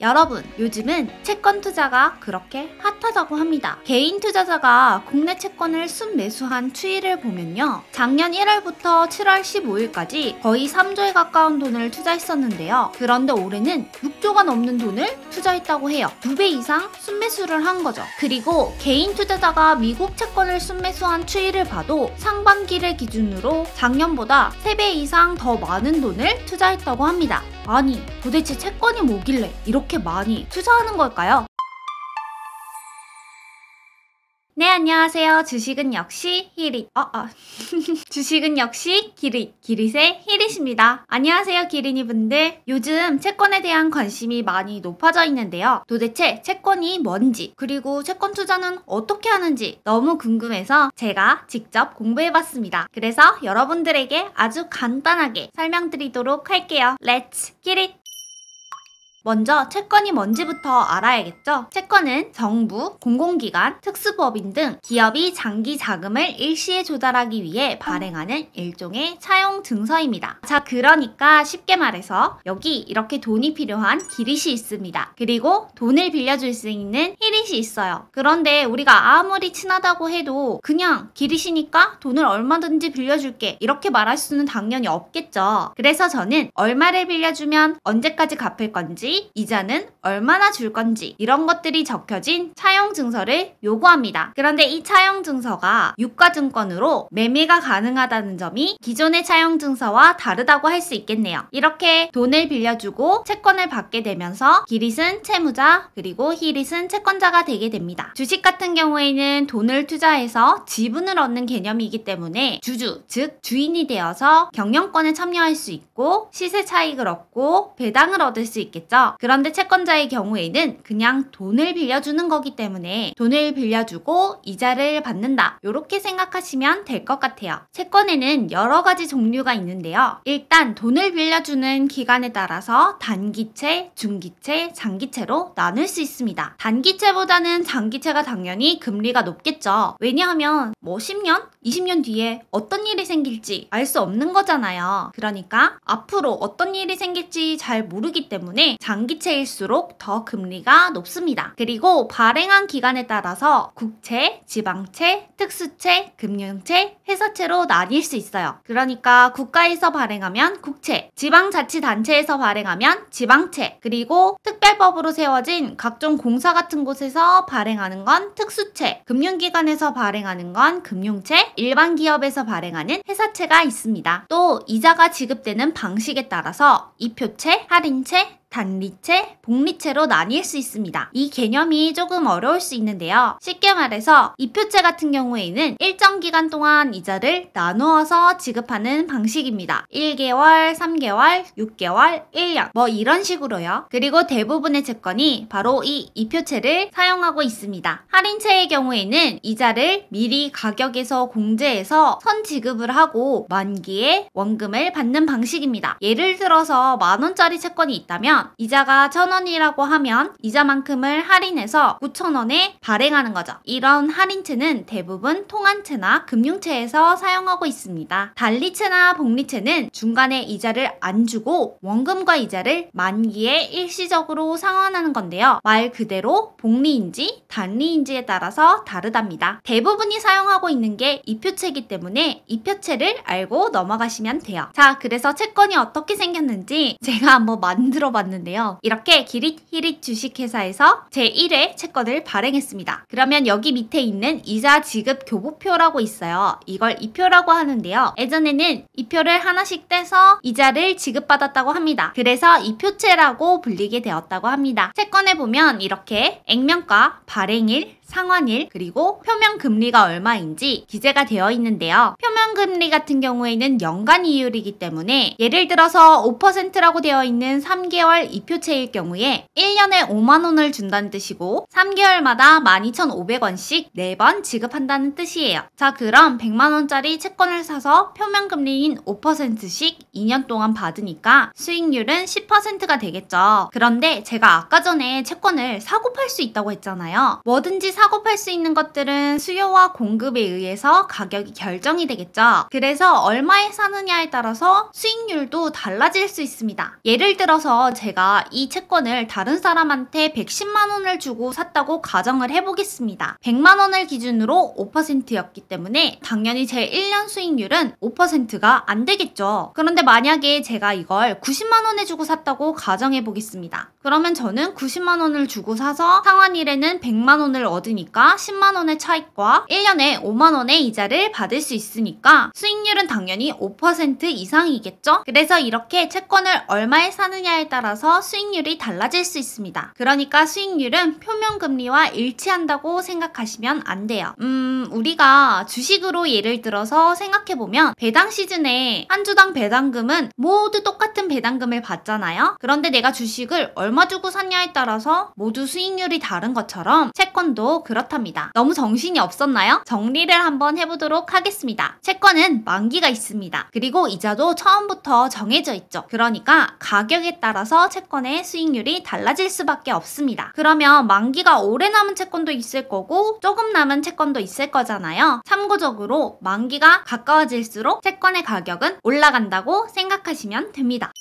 여러분, 요즘은 채권 투자가 그렇게 핫하다고 합니다. 개인 투자자가 국내 채권을 순매수한 추이를 보면요. 작년 1월부터 7월 15일까지 거의 3조에 가까운 돈을 투자했었는데요. 그런데 올해는 6조가 넘는 돈을 투자했다고 해요. 2배 이상 순매수를 한 거죠. 그리고 개인 투자자가 미국 채권을 순매수한 추이를 봐도 상반기를 기준으로 작년보다 3배 이상 더 많은 돈을 투자했다고 합니다. 아니, 도대체 채권이 뭐길래 이렇게 많이 투자하는 걸까요? 네, 안녕하세요. 주식은 역시 히릿. 주식은 역시 기릿의 히릿입니다. 안녕하세요, 기린이 분들. 요즘 채권에 대한 관심이 많이 높아져 있는데요. 도대체 채권이 뭔지, 그리고 채권 투자는 어떻게 하는지 너무 궁금해서 제가 직접 공부해봤습니다. 그래서 여러분들에게 아주 간단하게 설명드리도록 할게요. Let's get it! 먼저 채권이 뭔지부터 알아야겠죠? 채권은 정부, 공공기관, 특수법인 등 기업이 장기 자금을 일시에 조달하기 위해 발행하는 일종의 차용 증서입니다. 자, 그러니까 쉽게 말해서 여기 이렇게 돈이 필요한 기릿이 있습니다. 그리고 돈을 빌려줄 수 있는 히릿이 있어요. 그런데 우리가 아무리 친하다고 해도 그냥 기릿이니까 돈을 얼마든지 빌려줄게 이렇게 말할 수는 당연히 없겠죠. 그래서 저는 얼마를 빌려주면 언제까지 갚을 건지, 이자는 얼마나 줄 건지 이런 것들이 적혀진 차용증서를 요구합니다. 그런데 이 차용증서가 유가증권으로 매매가 가능하다는 점이 기존의 차용증서와 다르다고 할 수 있겠네요. 이렇게 돈을 빌려주고 채권을 받게 되면서 기릿은 채무자, 그리고 히릿은 채권자가 되게 됩니다. 주식 같은 경우에는 돈을 투자해서 지분을 얻는 개념이기 때문에 주주, 즉 주인이 되어서 경영권에 참여할 수 있고 시세 차익을 얻고 배당을 얻을 수 있겠죠. 그런데 채권자의 경우에는 그냥 돈을 빌려주는 거기 때문에 돈을 빌려주고 이자를 받는다, 이렇게 생각하시면 될 것 같아요. 채권에는 여러 가지 종류가 있는데요. 일단 돈을 빌려주는 기간에 따라서 단기채, 중기채, 장기채로 나눌 수 있습니다. 단기채보다는 장기채가 당연히 금리가 높겠죠. 왜냐하면 10년, 20년 뒤에 어떤 일이 생길지 알 수 없는 거잖아요. 그러니까 앞으로 어떤 일이 생길지 잘 모르기 때문에 장기채일수록 더 금리가 높습니다. 그리고 발행한 기간에 따라서 국채, 지방채, 특수채, 금융채, 회사채로 나뉠 수 있어요. 그러니까 국가에서 발행하면 국채, 지방자치단체에서 발행하면 지방채, 그리고 특별법으로 세워진 각종 공사 같은 곳에서 발행하는 건 특수채, 금융기관에서 발행하는 건 금융채, 일반 기업에서 발행하는 회사채가 있습니다. 또 이자가 지급되는 방식에 따라서 이표채, 할인채, 단리채, 복리채로 나뉠 수 있습니다. 이 개념이 조금 어려울 수 있는데요. 쉽게 말해서 이표채 같은 경우에는 일정 기간 동안 이자를 나누어서 지급하는 방식입니다. 1개월, 3개월, 6개월, 1년 이런 식으로요. 그리고 대부분의 채권이 바로 이 이표채를 사용하고 있습니다. 할인채의 경우에는 이자를 미리 가격에서 공제해서 선 지급을 하고 만기에 원금을 받는 방식입니다. 예를 들어서 10,000원짜리 채권이 있다면 이자가 1,000원이라고 하면 이자만큼을 할인해서 9,000원에 발행하는 거죠. 이런 할인채는 대부분 통한채나 금융채에서 사용하고 있습니다. 단리채나 복리채는 중간에 이자를 안 주고 원금과 이자를 만기에 일시적으로 상환하는 건데요. 말 그대로 복리인지 단리인지에 따라서 다르답니다. 대부분이 사용하고 있는 게 이표채이기 때문에 이표채를 알고 넘어가시면 돼요. 자, 그래서 채권이 어떻게 생겼는지 제가 한번 만들어 봤는데요. 이렇게 기릿, 히릿 주식회사에서 제1회 채권을 발행했습니다. 그러면 여기 밑에 있는 이자 지급 교부표라고 있어요. 이걸 이표라고 하는데요. 예전에는 이표를 하나씩 떼서 이자를 지급받았다고 합니다. 그래서 이표채라고 불리게 되었다고 합니다. 채권에 보면 이렇게 액면가, 발행일, 상환일, 그리고 표면금리가 얼마인지 기재가 되어 있는데요. 표면금리 같은 경우에는 연간 이율이기 때문에 예를 들어서 5%라고 되어 있는 3개월 이표채일 경우에 1년에 5만원을 준다는 뜻이고 3개월마다 12,500원씩 4번 지급한다는 뜻이에요. 자, 그럼 100만원짜리 채권을 사서 표면금리인 5%씩 2년 동안 받으니까 수익률은 10%가 되겠죠. 그런데 제가 아까 전에 채권을 사고 팔 수 있다고 했잖아요. 뭐든지 사고 팔 수 있는 것들은 수요와 공급에 의해서 가격이 결정이 되겠죠. 그래서 얼마에 사느냐에 따라서 수익률도 달라질 수 있습니다. 예를 들어서 제가 제가 이 채권을 다른 사람한테 110만 원을 주고 샀다고 가정을 해보겠습니다. 100만 원을 기준으로 5%였기 때문에 당연히 제 1년 수익률은 5%가 안 되겠죠. 그런데 만약에 제가 이걸 90만 원에 주고 샀다고 가정해보겠습니다. 그러면 저는 90만 원을 주고 사서 상환일에는 100만 원을 얻으니까 10만 원의 차익과 1년에 5만 원의 이자를 받을 수 있으니까 수익률은 당연히 5% 이상이겠죠? 그래서 이렇게 채권을 얼마에 사느냐에 따라서 수익률이 달라질 수 있습니다. 그러니까 수익률은 표면금리와 일치한다고 생각하시면 안 돼요. 우리가 주식으로 예를 들어서 생각해보면 배당 시즌에 한 주당 배당금은 모두 똑같은 배당금을 받잖아요? 그런데 내가 주식을 얼마 주고 샀냐에 따라서 모두 수익률이 다른 것처럼 채권도 그렇답니다. 너무 정신이 없었나요? 정리를 한번 해보도록 하겠습니다. 채권은 만기가 있습니다. 그리고 이자도 처음부터 정해져 있죠. 그러니까 가격에 따라서 채권의 수익률이 달라질 수밖에 없습니다. 그러면 만기가 오래 남은 채권도 있을 거고 조금 남은 채권도 있을 거잖아요. 참고적으로 만기가 가까워질수록 채권의 가격은 올라간다고 생각하시면 됩니다.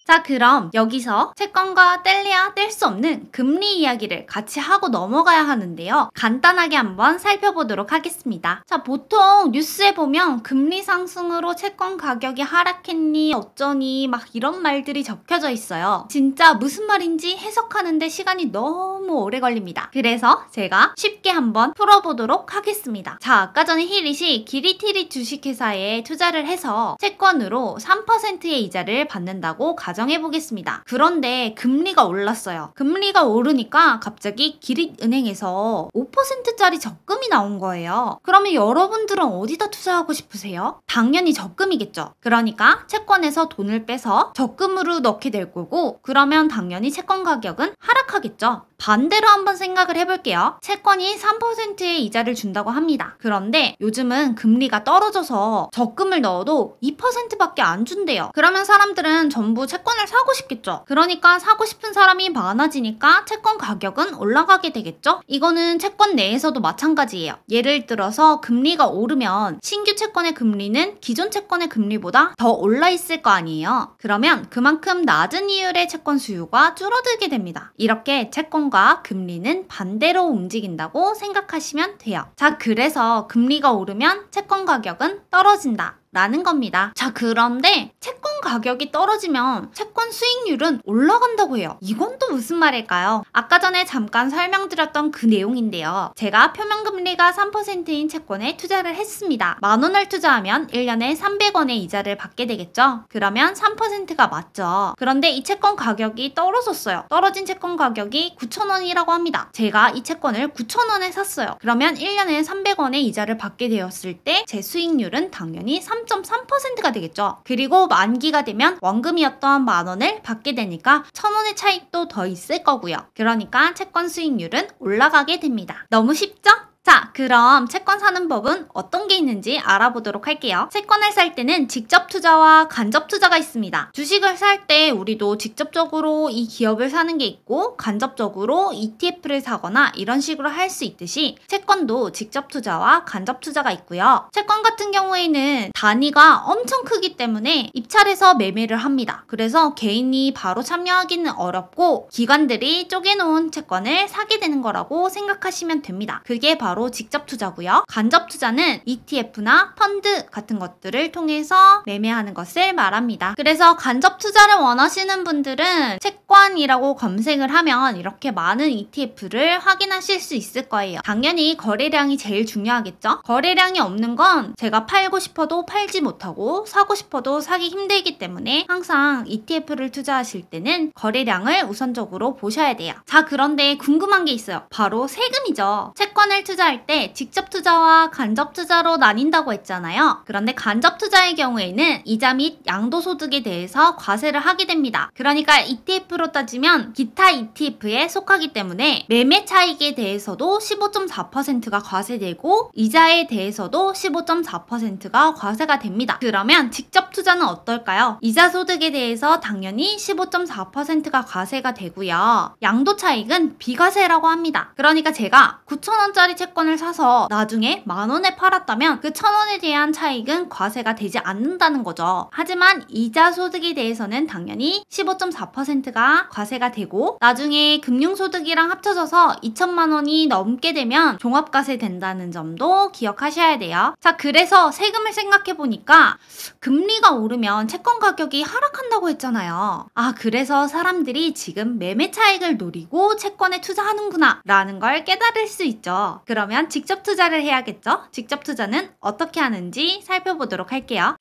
자, 그럼 여기서 채권과 뗄래야 뗄 수 없는 금리 이야기를 같이 하고 넘어가야 하는데요. 간단하게 한번 살펴보도록 하겠습니다. 자, 보통 뉴스에 보면 금리 상승으로 채권 가격이 하락했니 어쩌니 막 이런 말들이 적혀져 있어요. 진짜 무슨 말인지 해석하는데 시간이 너무 오래 걸립니다. 그래서 제가 쉽게 한번 풀어보도록 하겠습니다. 자, 아까 전에 히릿이 기리티릿 주식회사에 투자를 해서 채권으로 3%의 이자를 받는다고 가정해보겠습니다. 그런데 금리가 올랐어요. 금리가 오르니까 갑자기 기릿은행에서 5%짜리 적금이 나온 거예요. 그러면 여러분들은 어디다 투자하고 싶으세요? 당연히 적금이겠죠. 그러니까 채권에서 돈을 빼서 적금으로 넣게 될 거고, 그러면 당연히 채권 가격은 하락하겠죠. 반대로 한번 생각을 해볼게요. 채권이 3%의 이자를 준다고 합니다. 그런데 요즘은 금리가 떨어져서 적금을 넣어도 2%밖에 안 준대요. 그러면 사람들은 전부 채권을 사고 싶겠죠. 그러니까 사고 싶은 사람이 많아지니까 채권 가격은 올라가게 되겠죠. 이거는 채권 내에서도 마찬가지예요. 예를 들어서 금리가 오르면 신규 채권의 금리는 기존 채권의 금리보다 더 올라 있을 거 아니에요. 그러면 그만큼 낮은 이율의 채권 수요가 줄어들게 됩니다. 이렇게 채권과 금리는 반대로 움직인다고 생각하시면 돼요. 자, 그래서 금리가 오르면 채권 가격은 떨어진다 라는 겁니다. 자, 그런데 채권 가격이 떨어지면 채권 수익률은 올라간다고 해요. 이건 또 무슨 말일까요? 아까 전에 잠깐 설명드렸던 그 내용인데요. 제가 표면금리가 3%인 채권에 투자를 했습니다. 10,000원을 투자하면 1년에 300원의 이자를 받게 되겠죠? 그러면 3%가 맞죠. 그런데 이 채권 가격이 떨어졌어요. 떨어진 채권 가격이 9,000원이라고 합니다. 제가 이 채권을 9,000원에 샀어요. 그러면 1년에 300원의 이자를 받게 되었을 때 제 수익률은 당연히 3.3%가 되겠죠. 그리고 만기가 되면 원금이었던 10,000원을 받게 되니까 1,000원의 차익도 더 있을 거고요. 그러니까 채권 수익률은 올라가게 됩니다. 너무 쉽죠? 자, 그럼 채권 사는 법은 어떤 게 있는지 알아보도록 할게요. 채권을 살 때는 직접 투자와 간접 투자가 있습니다. 주식을 살 때 우리도 직접적으로 이 기업을 사는 게 있고 간접적으로 ETF를 사거나 이런 식으로 할 수 있듯이 채권도 직접 투자와 간접 투자가 있고요. 채권 같은 경우에는 단위가 엄청 크기 때문에 입찰해서 매매를 합니다. 그래서 개인이 바로 참여하기는 어렵고 기관들이 쪼개놓은 채권을 사게 되는 거라고 생각하시면 됩니다. 그게 바로 직접 투자고요. 간접 투자는 ETF나 펀드 같은 것들을 통해서 매매하는 것을 말합니다. 그래서 간접 투자를 원하시는 분들은 채권이라고 검색을 하면 이렇게 많은 ETF를 확인하실 수 있을 거예요. 당연히 거래량이 제일 중요하겠죠? 거래량이 없는 건 제가 팔고 싶어도 팔지 못하고 사고 싶어도 사기 힘들기 때문에 항상 ETF를 투자하실 때는 거래량을 우선적으로 보셔야 돼요. 자, 그런데 궁금한 게 있어요. 바로 세금이죠. 채권을 투자할 때 직접 투자와 간접 투자로 나뉜다고 했잖아요. 그런데 간접 투자의 경우에는 이자 및 양도소득에 대해서 과세를 하게 됩니다. 그러니까 ETF로 따지면 기타 ETF에 속하기 때문에 매매 차익에 대해서도 15.4%가 과세되고 이자에 대해서도 15.4%가 과세가 됩니다. 그러면 직접 투자는 어떨까요? 이자 소득에 대해서 당연히 15.4%가 과세가 되고요. 양도 차익은 비과세라고 합니다. 그러니까 제가 9,000원짜리 채권 채권을 사서 나중에 10,000원에 팔았다면 그 1,000원에 대한 차익은 과세가 되지 않는다는 거죠. 하지만 이자 소득에 대해서는 당연히 15.4%가 과세가 되고 나중에 금융소득이랑 합쳐져서 2천만 원이 넘게 되면 종합과세 된다는 점도 기억하셔야 돼요. 자, 그래서 세금을 생각해보니까 금리가 오르면 채권 가격이 하락한다고 했잖아요. 아, 그래서 사람들이 지금 매매 차익을 노리고 채권에 투자하는구나 라는 걸 깨달을 수 있죠. 그러면 직접 투자를 해야겠죠? 직접 투자는 어떻게 하는지 살펴보도록 할게요.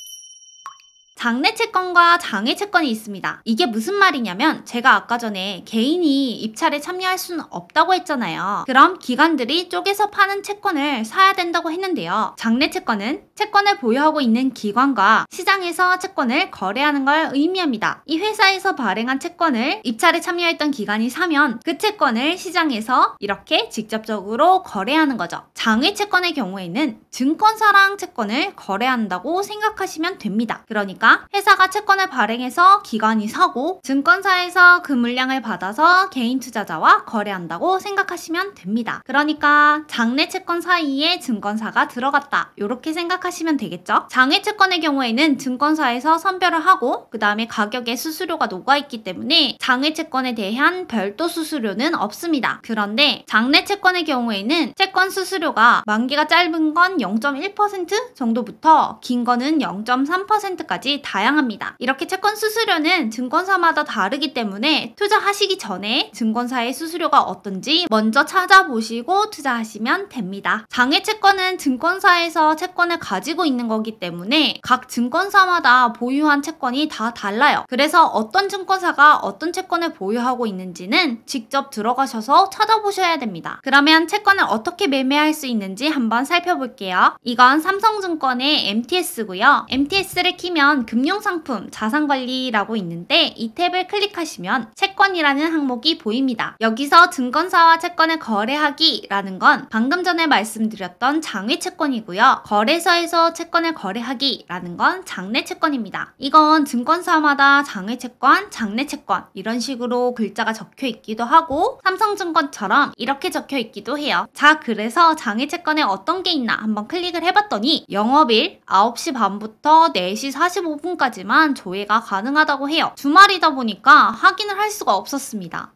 장내 채권과 장외 채권이 있습니다. 이게 무슨 말이냐면 제가 아까 전에 개인이 입찰에 참여할 수는 없다고 했잖아요. 그럼 기관들이 쪼개서 파는 채권을 사야 된다고 했는데요. 장내 채권은 채권을 보유하고 있는 기관과 시장에서 채권을 거래하는 걸 의미합니다. 이 회사에서 발행한 채권을 입찰에 참여했던 기관이 사면 그 채권을 시장에서 이렇게 직접적으로 거래하는 거죠. 장외 채권의 경우에는 증권사랑 채권을 거래한다고 생각하시면 됩니다. 그러니까 회사가 채권을 발행해서 기관이 사고 증권사에서 그 물량을 받아서 개인 투자자와 거래한다고 생각하시면 됩니다. 그러니까 장내 채권 사이에 증권사가 들어갔다. 이렇게 생각하시면 되겠죠? 장외 채권의 경우에는 증권사에서 선별을 하고 그 다음에 가격에 수수료가 녹아있기 때문에 장외 채권에 대한 별도 수수료는 없습니다. 그런데 장내 채권의 경우에는 채권 수수료가 만기가 짧은 건 0.1% 정도부터 긴 거는 0.3%까지 다양합니다. 이렇게 채권 수수료는 증권사마다 다르기 때문에 투자하시기 전에 증권사의 수수료가 어떤지 먼저 찾아보시고 투자하시면 됩니다. 장외 채권은 증권사에서 채권을 가지고 있는 거기 때문에 각 증권사마다 보유한 채권이 다 달라요. 그래서 어떤 증권사가 어떤 채권을 보유하고 있는지는 직접 들어가셔서 찾아보셔야 됩니다. 그러면 채권을 어떻게 매매할 수 있는지 한번 살펴볼게요. 이건 삼성증권의 MTS고요. MTS를 키면 금융상품, 자산관리라고 있는데 이 탭을 클릭하시면 채권이라는 항목이 보입니다. 여기서 증권사와 채권을 거래하기라는 건 방금 전에 말씀드렸던 장외 채권이고요. 거래소에서 채권을 거래하기라는 건 장내 채권입니다. 이건 증권사마다 장외 채권, 장내 채권 이런 식으로 글자가 적혀 있기도 하고 삼성증권처럼 이렇게 적혀 있기도 해요. 자, 그래서 장외 채권에 어떤 게 있나 한번 클릭을 해봤더니 영업일 9시 반부터 4시 45분까지만 조회가 가능하다고 해요. 주말이다 보니까 확인을 할 수가 없었습니다.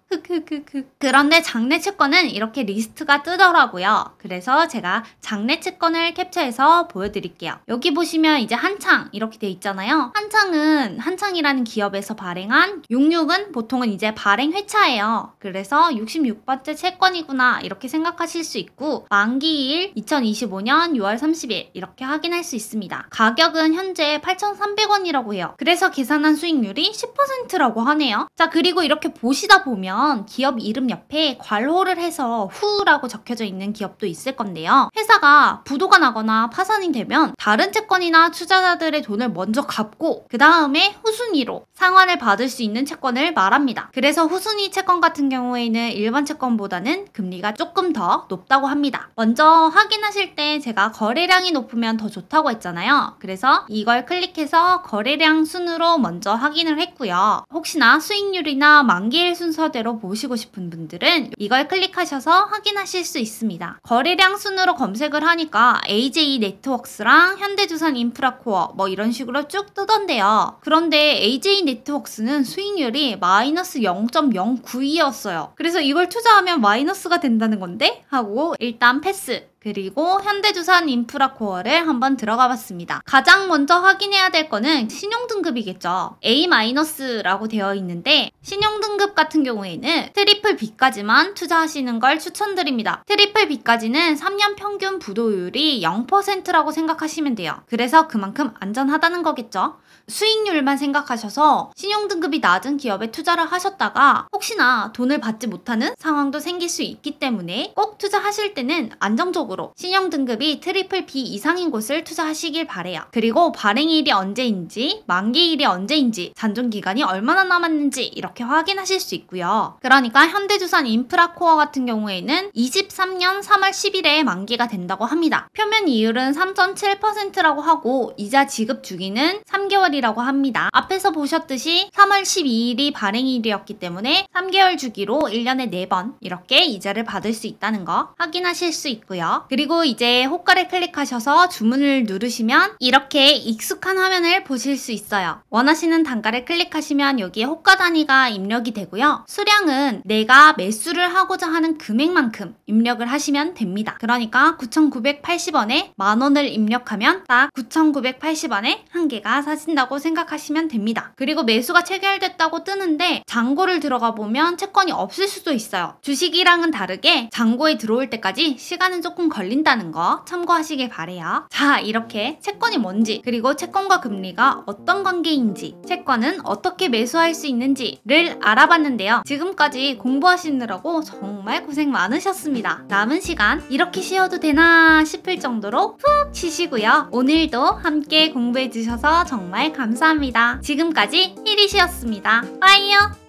그런데 장내 채권은 이렇게 리스트가 뜨더라고요. 그래서 제가 장내 채권을 캡처해서 보여드릴게요. 여기 보시면 이제 한창 이렇게 돼 있잖아요. 한창은 한창이라는 기업에서 발행한 66은 보통은 이제 발행 회차예요. 그래서 66번째 채권이구나 이렇게 생각하실 수 있고 만기일 2025년 6월 30일 이렇게 확인할 수 있습니다. 가격은 현재 8,300원이라고 해요. 그래서 계산한 수익률이 10%라고 하네요. 자, 그리고 이렇게 보시다 보면 기업 이름 옆에 괄호를 해서 후라고 적혀져 있는 기업도 있을 건데요. 회사가 부도가 나거나 파산이 되면 다른 채권이나 투자자들의 돈을 먼저 갚고 그 다음에 후순위로 상환을 받을 수 있는 채권을 말합니다. 그래서 후순위 채권 같은 경우에는 일반 채권보다는 금리가 조금 더 높다고 합니다. 먼저 확인하실 때 제가 거래량이 높으면 더 좋다고 했잖아요. 그래서 이걸 클릭해서 거래량 순으로 먼저 확인을 했고요. 혹시나 수익률이나 만기일 순서대로 보시고 싶은 분들은 이걸 클릭하셔서 확인하실 수 있습니다. 거래량 순으로 검색을 하니까 AJ 네트워크스랑 현대두산 인프라코어 뭐 이런 식으로 쭉 뜨던데요. 그런데 AJ 네트워크스는 수익률이 마이너스 0.092였어요. 그래서 이걸 투자하면 마이너스가 된다는 건데? 하고 일단 패스. 그리고 현대두산 인프라코어를 한번 들어가 봤습니다. 가장 먼저 확인해야 될 거는 신용등급이겠죠. A-라고 되어 있는데 신용등급 같은 경우에는 트리플 B까지만 투자하시는 걸 추천드립니다. 트리플 B까지는 3년 평균 부도율이 0%라고 생각하시면 돼요. 그래서 그만큼 안전하다는 거겠죠. 수익률만 생각하셔서 신용등급이 낮은 기업에 투자를 하셨다가 혹시나 돈을 받지 못하는 상황도 생길 수 있기 때문에 꼭 투자하실 때는 안정적으로 신용등급이 트리플 B 이상인 곳을 투자하시길 바래요. 그리고 발행일이 언제인지 만기일이 언제인지 잔존기간이 얼마나 남았는지 이렇게 확인하실 수 있고요. 그러니까 현대두산 인프라코어 같은 경우에는 23년 3월 10일에 만기가 된다고 합니다. 표면 이율은 3.7%라고 하고 이자 지급 주기는 3개월이라고 합니다. 앞에서 보셨듯이 3월 12일이 발행일이었기 때문에 3개월 주기로 1년에 4번 이렇게 이자를 받을 수 있다는 거 확인하실 수 있고요. 거죠. 그리고 이제 호가를 클릭하셔서 주문을 누르시면 이렇게 익숙한 화면을 보실 수 있어요. 원하시는 단가를 클릭하시면 여기에 호가 단위가 입력이 되고요. 수량은 내가 매수를 하고자 하는 금액만큼 입력을 하시면 됩니다. 그러니까 9,980원에 만원을 입력하면 딱 9,980원에 한 개가 사진다고 생각하시면 됩니다. 그리고 매수가 체결됐다고 뜨는데 잔고를 들어가 보면 채권이 없을 수도 있어요. 주식이랑은 다르게 잔고에 들어올 때까지 시간은 조금 걸린다는 거 참고하시길 바래요. 자, 이렇게 채권이 뭔지, 그리고 채권과 금리가 어떤 관계인지, 채권은 어떻게 매수할 수 있는지를 알아봤는데요. 지금까지 공부하시느라고 정말 고생 많으셨습니다. 남은 시간 이렇게 쉬어도 되나 싶을 정도로 푹 쉬시고요. 오늘도 함께 공부해주셔서 정말 감사합니다. 지금까지 히릿이었습니다. 빠이요!